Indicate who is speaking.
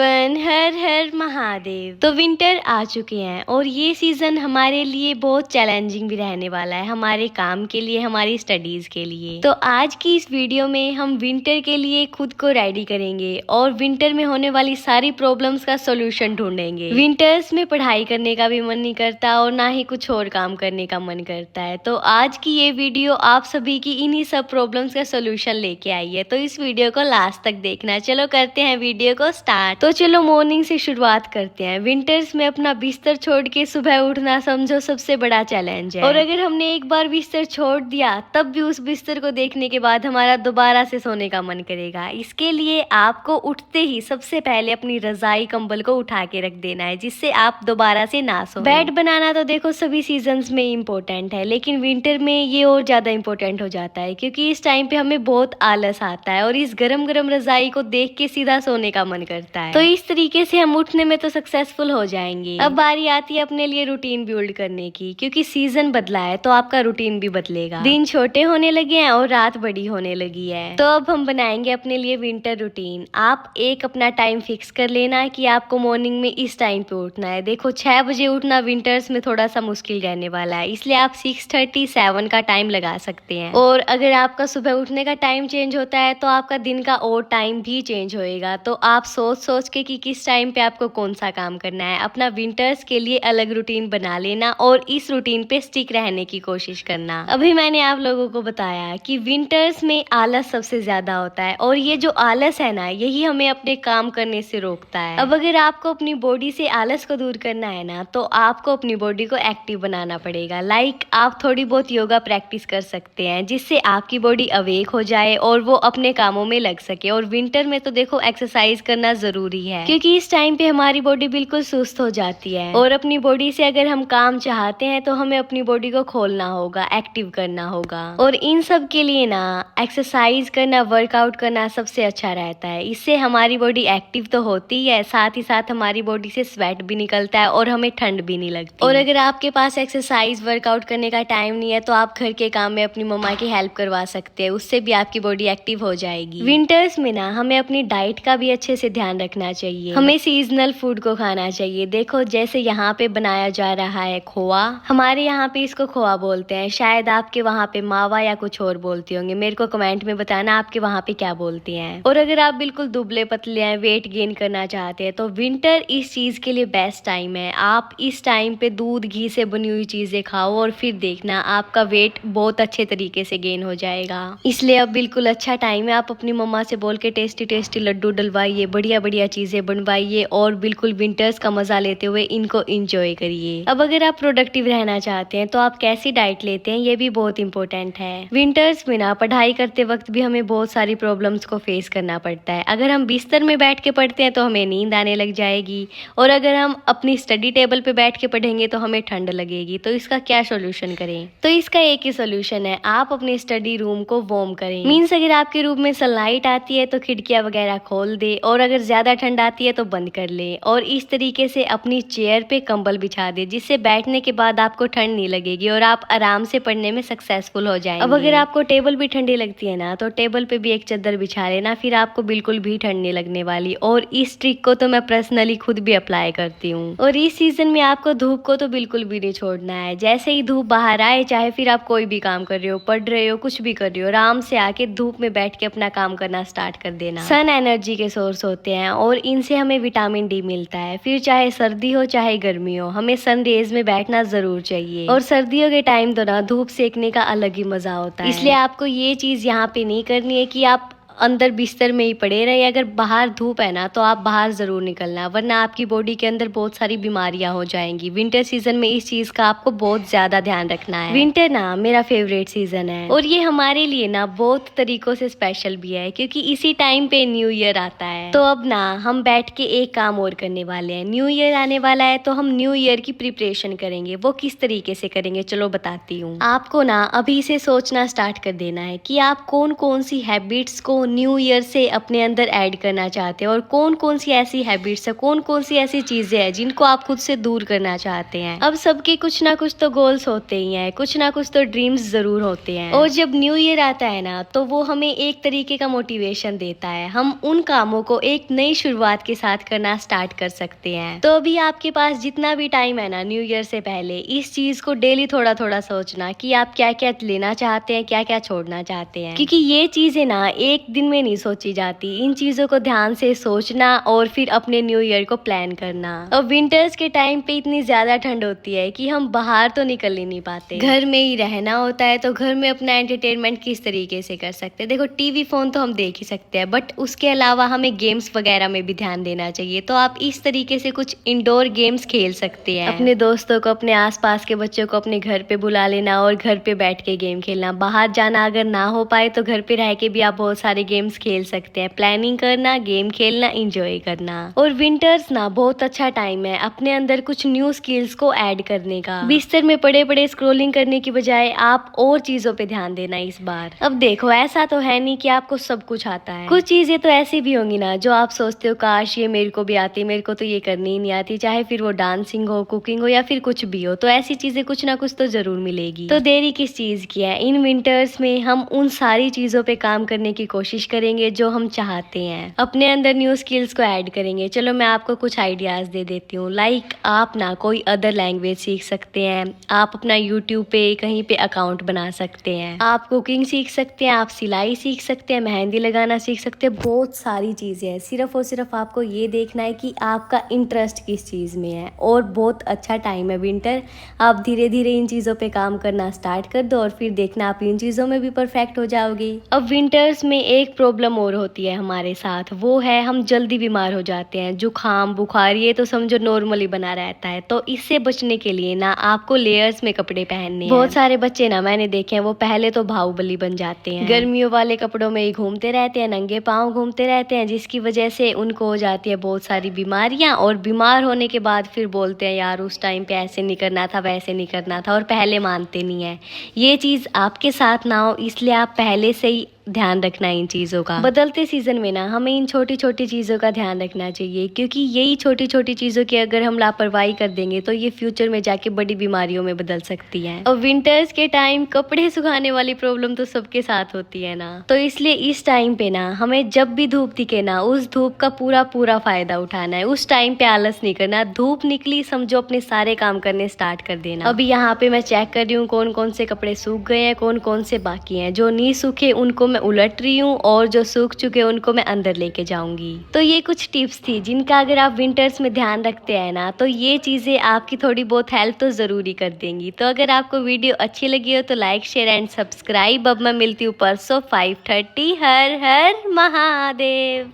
Speaker 1: Everyone, हर हर महादेव। तो winter आ चुके हैं और ये सीजन हमारे लिए बहुत चैलेंजिंग भी रहने वाला है, हमारे काम के लिए, हमारी स्टडीज के लिए। तो आज की इस वीडियो में हम विंटर के लिए खुद को रेडी करेंगे और विंटर में होने वाली सारी प्रॉब्लम्स का सोल्यूशन ढूंढेंगे। विंटर्स में पढ़ाई करने का भी मन नहीं करता और ना ही कुछ और काम करने का मन करता है। तो आज की ये वीडियो आप सभी की इन्हीं सब प्रॉब्लम्स का सोल्यूशन लेके आई है, तो इस वीडियो को लास्ट तक देखना। चलो करते हैं वीडियो को स्टार्ट। तो चलो मॉर्निंग से शुरुआत करते हैं। विंटर्स में अपना बिस्तर छोड़ के सुबह उठना समझो सबसे बड़ा चैलेंज है, और अगर हमने एक बार बिस्तर छोड़ दिया तब भी उस बिस्तर को देखने के बाद हमारा दोबारा से सोने का मन करेगा। इसके लिए आपको उठते ही सबसे पहले अपनी रजाई कंबल को उठा के रख देना है, जिससे आप दोबारा से ना सो। बेड बनाना तो देखो सभी सीजन्स में इम्पोर्टेंट है, लेकिन विंटर में ये और ज्यादा इम्पोर्टेंट हो जाता है, क्योंकि इस टाइम पे हमें बहुत आलस आता है और इस गरम गरम रजाई को देख के सीधा सोने का मन करता है। तो इस तरीके से हम उठने में तो सक्सेसफुल हो जाएंगे। अब बारी आती है अपने लिए रूटीन बिल्ड करने की, क्योंकि सीजन बदला है तो आपका रूटीन भी बदलेगा। दिन छोटे होने लगे हैं और रात बड़ी होने लगी है, तो अब हम बनाएंगे अपने लिए विंटर रूटीन। आप एक अपना टाइम फिक्स कर लेना कि आपको मॉर्निंग में इस टाइम पे उठना है। देखो 6 बजे उठना विंटर्स में थोड़ा सा मुश्किल रहने वाला है, इसलिए आप 6:37 का टाइम लगा सकते हैं। और अगर आपका सुबह उठने का टाइम चेंज होता है तो आपका दिन का और टाइम भी चेंज होएगा। तो आप सोच सोच के कि किस टाइम पे आपको कौन सा काम करना है, अपना विंटर्स के लिए अलग रूटीन बना लेना और इस रूटीन पे स्टिक रहने की कोशिश करना। अभी मैंने आप लोगों को बताया कि विंटर्स में आलस सबसे ज्यादा होता है, और ये जो आलस है ना, यही हमें अपने काम करने से रोकता है। अब अगर आपको अपनी बॉडी से आलस को दूर करना है ना, तो आपको अपनी बॉडी को एक्टिव बनाना पड़ेगा। लाइक आप थोड़ी बहुत योगा प्रैक्टिस कर सकते हैं, जिससे आपकी बॉडी अवेक हो जाए और वो अपने कामों में लग सके। और विंटर में तो देखो एक्सरसाइज करना जरूरी है, क्योंकि इस टाइम पे हमारी बॉडी बिल्कुल सुस्त हो जाती है, और अपनी बॉडी से अगर हम काम चाहते हैं तो हमें अपनी बॉडी को खोलना होगा, एक्टिव करना होगा। और इन सब के लिए ना एक्सरसाइज करना, वर्कआउट करना सबसे अच्छा रहता है। इससे हमारी बॉडी एक्टिव तो होती है, साथ ही साथ हमारी बॉडी से स्वेट भी निकलता है और हमें ठंड भी नहीं लगती। और अगर आपके पास एक्सरसाइज वर्कआउट करने का टाइम नहीं है तो आप घर के काम में अपनी मम्मा की हेल्प करवा सकते हैं, उससे भी आपकी बॉडी एक्टिव हो जाएगी। विंटर्स में ना हमें अपनी डाइट का भी अच्छे से ध्यान रखना चाहिए। हमें सीजनल फूड को खाना चाहिए। देखो जैसे यहाँ पे बनाया जा रहा है खोआ, हमारे यहाँ पे इसको खोआ बोलते हैं, शायद आपके वहाँ पे मावा या कुछ और बोलते होंगे। मेरे को कमेंट में बताना आपके वहाँ पे क्या बोलती हैं। और अगर आप बिल्कुल दुबले पतले हैं, वेट गेन करना चाहते हैं, तो विंटर इस चीज के लिए बेस्ट टाइम है। आप इस टाइम पे दूध घी से बनी हुई चीजें खाओ और फिर देखना आपका वेट बहुत अच्छे तरीके से गेन हो जाएगा। इसलिए अब बिल्कुल अच्छा टाइम है, आप अपनी मम्मा से बोल के टेस्टी टेस्टी लड्डू डलवाइए, बढ़िया बढ़िया चीजें बनवाइए और बिल्कुल विंटर्स का मजा लेते हुए इनको एंजॉय करिए। अब अगर आप प्रोडक्टिव रहना चाहते हैं तो आप कैसी डाइट लेते हैं, ये भी बहुत इंपॉर्टेंट है। विंटर्स में ना पढ़ाई करते वक्त भी हमें बहुत सारी प्रॉब्लम्स को फेस करना पड़ता है। अगर हम बिस्तर में बैठ के पढ़ते हैं तो हमें नींद आने लग जाएगी, और अगर हम अपनी स्टडी टेबल पे बैठ के पढ़ेंगे तो हमें ठंड लगेगी। तो इसका क्या सोल्यूशन करें? तो इसका एक ही सोल्यूशन है, आप अपने स्टडी रूम को वार्म करें। मीन्स अगर आपके रूम में सनलाइट आती है तो खिड़कियां वगैरह खोल दे, और अगर ज्यादा ठंड आती है तो बंद कर ले। और इस तरीके से अपनी चेयर पे कंबल बिछा दे, जिससे बैठने के बाद आपको ठंड नहीं लगेगी और आप आराम से पढ़ने में सक्सेसफुल हो जाएंगे। अब अगर आपको टेबल भी ठंडी लगती है ना, तो टेबल पे भी एक चादर बिछा लेना, फिर आपको बिल्कुल भी ठंड नहीं लगने वाली। और इस ट्रिक को तो मैं पर्सनली खुद भी अप्लाई करती हूँ। और इस सीजन में आपको धूप को तो बिल्कुल भी नहीं छोड़ना है। जैसे ही धूप बाहर आए, चाहे फिर आप कोई भी काम कर रहे हो, पढ़ रहे हो, कुछ भी कर रहे हो, आराम से आके धूप में बैठ के अपना काम करना स्टार्ट कर देना। सन एनर्जी के सोर्स होते हैं और इनसे हमें विटामिन डी मिलता है। फिर चाहे सर्दी हो चाहे गर्मी हो, हमें सन रेज में बैठना जरूर चाहिए। और सर्दियों के टाइम तो ना धूप सेकने का अलग ही मजा होता है। इसलिए आपको ये चीज यहाँ पे नहीं करनी है कि आप अंदर बिस्तर में ही पड़े रहे। अगर बाहर धूप है ना तो आप बाहर जरूर निकलना, वरना आपकी बॉडी के अंदर बहुत सारी बीमारियां हो जाएंगी। विंटर सीजन में इस चीज का आपको बहुत ज्यादा ध्यान रखना है। विंटर ना मेरा फेवरेट सीजन है, और ये हमारे लिए ना बहुत तरीकों से स्पेशल भी है, क्योंकि इसी टाइम पे न्यू ईयर आता है। तो अब ना हम बैठ के एक काम और करने वाले हैं। न्यू ईयर आने वाला है तो हम न्यू ईयर की प्रिपरेशन करेंगे। वो किस तरीके से करेंगे चलो बताती हूँ। आपको ना अभी से सोचना स्टार्ट कर देना है कि आप कौन कौन सी हैबिट्स को न्यू ईयर से अपने अंदर ऐड करना चाहते हैं और कौन कौन सी ऐसी हैबिट्स है, कौन कौन सी ऐसी चीजें हैं जिनको आप खुद से दूर करना चाहते हैं। अब सबके कुछ ना कुछ तो गोल्स होते ही हैं, कुछ ना कुछ तो ड्रीम्स जरूर होते हैं और जब न्यू ईयर आता है ना तो वो हमें एक तरीके का मोटिवेशन देता है। हम उन कामों को एक नई शुरुआत के साथ करना स्टार्ट कर सकते हैं। तो अभी आपके पास जितना भी टाइम है ना न्यू ईयर से पहले, इस चीज को डेली थोड़ा थोड़ा सोचना कि आप क्या क्या लेना चाहते हैं, क्या क्या छोड़ना चाहते हैं, क्योंकि ये चीजें ना एक दिन में नहीं सोची जाती। इन चीजों को ध्यान से सोचना और फिर अपने न्यू ईयर को प्लान करना। और विंटर्स के टाइम पे इतनी ज्यादा ठंड होती है कि हम बाहर तो निकल ही नहीं पाते, घर में ही रहना होता है। तो घर में अपना एंटरटेनमेंट किस तरीके से कर सकते हैं? देखो, टीवी फोन तो हम देख ही सकते हैं, बट उसके अलावा हमें गेम्स वगैरह में भी ध्यान देना चाहिए। तो आप इस तरीके से कुछ इंडोर गेम्स खेल सकते हैं। अपने दोस्तों को, अपने आसपास के बच्चों को अपने घर पे बुला लेना और घर पे बैठ के गेम खेलना। बाहर जाना अगर ना हो पाए तो घर पे रह के भी आप बहुत सारे गेम्स खेल सकते हैं। प्लानिंग करना, गेम खेलना, इंजॉय करना। और विंटर्स ना बहुत अच्छा टाइम है अपने अंदर कुछ न्यू स्किल्स को ऐड करने का। बिस्तर में पड़े पड़े स्क्रोलिंग करने की बजाय आप और चीजों पे ध्यान देना इस बार। अब देखो, ऐसा तो है नहीं कि आपको सब कुछ आता है। कुछ चीजें तो ऐसी भी होंगी ना जो आप सोचते हो काश ये मेरे को भी आती, मेरे को तो ये करनी ही नहीं आती, चाहे फिर वो डांसिंग हो, कुकिंग हो या फिर कुछ भी हो। तो ऐसी चीजें कुछ ना कुछ तो जरूर मिलेगी। तो देरी किस चीज की है? इन विंटर्स में हम उन सारी चीजों पे काम करने की कोशिश करेंगे जो हम चाहते हैं। अपने अंदर न्यू स्किल्स को ऐड करेंगे। चलो मैं आपको कुछ आइडियाज दे देती हूँ। लाइक आप ना कोई अदर लैंग्वेज सीख सकते हैं, आप अपना यूट्यूब पे कहीं पे अकाउंट बना सकते हैं, आप कुकिंग सीख सकते हैं, आप सिलाई सीख सकते हैं, मेहंदी लगाना सीख सकते हैं। बहुत सारी चीजें हैं। सिर्फ और सिर्फ आपको ये देखना है कि आपका इंटरेस्ट किस चीज में है। और बहुत अच्छा टाइम है विंटर। आप धीरे धीरे इन चीजों पे काम करना स्टार्ट कर दो और फिर देखना आप इन चीजों में भी परफेक्ट हो जाओगे। अब विंटर्स में एक प्रॉब्लम और होती है हमारे साथ, वो है हम जल्दी बीमार हो जाते हैं। जुकाम, बुखार, ये तो समझो नॉर्मली बना रहता है। तो इससे बचने के लिए ना आपको लेयर्स में कपड़े पहनने हैं। बहुत सारे बच्चे ना मैंने देखे हैं, वो पहले तो बाहुबली बन जाते हैं, गर्मियों वाले कपड़ों में ही घूमते रहते हैं, नंगे पाँव घूमते रहते हैं, जिसकी वजह से उनको हो जाती है बहुत सारी बीमारियां। और बीमार होने के बाद फिर बोलते हैं यार उस टाइम पे ऐसे नहीं करना था, वैसे नहीं करना था, और पहले मानते नहीं है। ये चीज आपके साथ ना हो, इसलिए आप पहले से ही ध्यान रखना इन चीजों का। बदलते सीजन में ना हमें इन छोटी छोटी चीजों का ध्यान रखना चाहिए, क्योंकि यही छोटी छोटी चीजों की अगर हम लापरवाही कर देंगे तो ये फ्यूचर में जाके बड़ी बीमारियों में बदल सकती है। और विंटर्स के टाइम कपड़े सुखाने वाली प्रॉब्लम तो सबके साथ होती है ना, तो इसलिए इस टाइम पे ना हमें जब भी धूप दिखे ना उस धूप का पूरा पूरा फायदा उठाना है। उस टाइम पे आलस नहीं करना। धूप निकली समझो अपने सारे काम करने स्टार्ट कर देना। अभी यहाँ पे मैं चेक कर रही हूँ कौन कौन से कपड़े सूख गए हैं, कौन कौन से बाकी हैं। जो नहीं सूखे उनको उलट रही हूँ और जो सूख चुके उनको मैं अंदर लेके जाऊंगी। तो ये कुछ टिप्स थी जिनका अगर आप विंटर्स में ध्यान रखते हैं ना तो ये चीजें आपकी थोड़ी बहुत हेल्प तो जरूरी कर देंगी। तो अगर आपको वीडियो अच्छी लगी हो तो लाइक, शेयर एंड सब्सक्राइब। अब मैं मिलती हूँ परसों 5:30। हर हर महादेव।